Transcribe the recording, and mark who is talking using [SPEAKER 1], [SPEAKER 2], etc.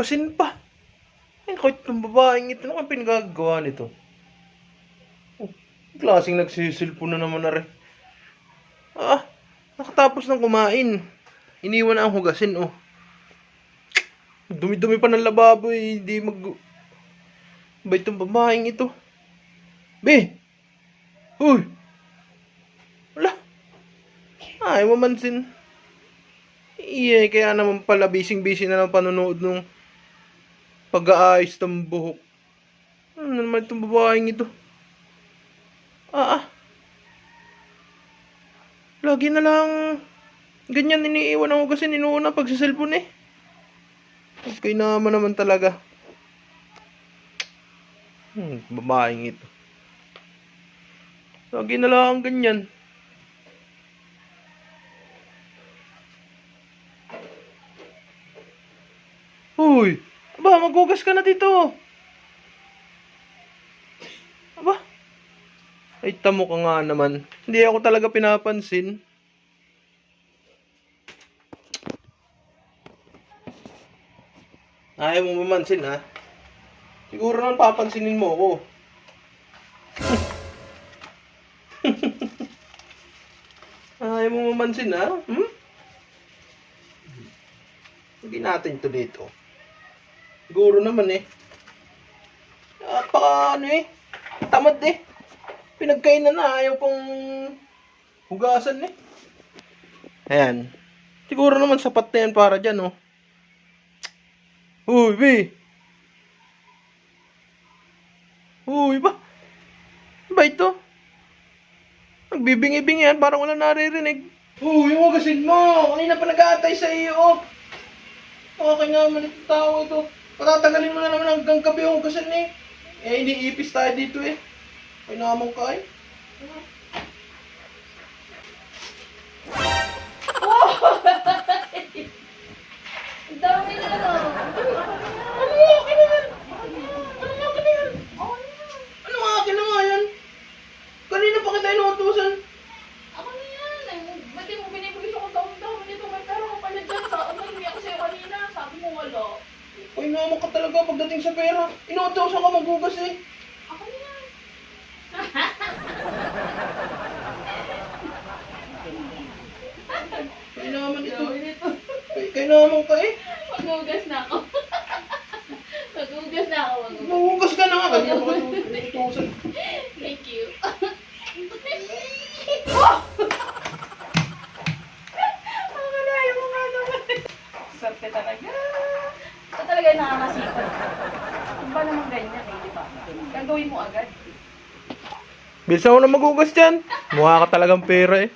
[SPEAKER 1] hugasin pa. Ay, kahit itong babaeng ito, ano ang pinagagawa nito? Oh, klaseng nagsisilpo na naman na rin. Nakatapos ng kumain. Iniwan na ang hugasin, oh. Dumi-dumi pa ng lababo, eh. Hindi ba itong babaeng ito? Be! Uy! Wala. Ayaw mamansin. Kaya naman pala bising-busy na lang panonood nung pag-aayos ng buhok. Ano naman itong babaeng ito? Lagi na lang ganyan iniiwan ako kasi inuuna pag sa cellphone eh. Okay naman talaga. Babaeng ito. Lagi na lang ganyan. Uy! Aba, maghugas ka na dito. Aba. Ay, tamo ka nga naman. Hindi ako talaga pinapansin. Ayaw mo mamansin, ha? Siguro naman papansinin mo ako. Ayaw mo mamansin, ha? Hindi natin ito dito. Siguro naman, eh. Tamad, eh. Pinagkainan na, ayaw pang hugasan, eh. Ayan. Siguro naman sapat na yan para dyan, oh. Uy, be. Uy, ba ito? Nagbibingi-bingi yan, parang wala naririnig. Uy, yung hugasin mo. Kanina pa nag-aantay sa iyo, oh. Okay naman itong tao ito. Patatagalin mo na naman hanggang gabi yung hugasan, eh. Iniipis tayo dito, eh. Ay naman ka, eh.
[SPEAKER 2] Ang dami na lang.
[SPEAKER 1] Ano akin na yan? Ano akin na nga yan? Kanina pa kita inuutusan.
[SPEAKER 2] Ako na yan. Ba't di mo binibulis ako taon-taon dito? May pera ko pala dyan. Umahingi ako sa'yo kanina. Sabi mo wala.
[SPEAKER 1] Ay naman ka talaga pagdating sa pera. Inuutusan ka maghugas, eh.
[SPEAKER 2] Ako na yan.
[SPEAKER 1] Kaya naman ito. Kaya naman ka, eh.
[SPEAKER 2] Maghugas na ako. Maghugas na ako.
[SPEAKER 1] Maghugas ka na nga. Kanina pa kita inuutusan.
[SPEAKER 2] Thank you. Makakalayo mo nga naman. Swerte talaga. Ito talaga yung nakakasipan. Kung ba naman ganyan eh, di ba? Gagawin mo agad.
[SPEAKER 1] Bilisan mo na maghugas dyan. Mukha ka talagang pera, eh.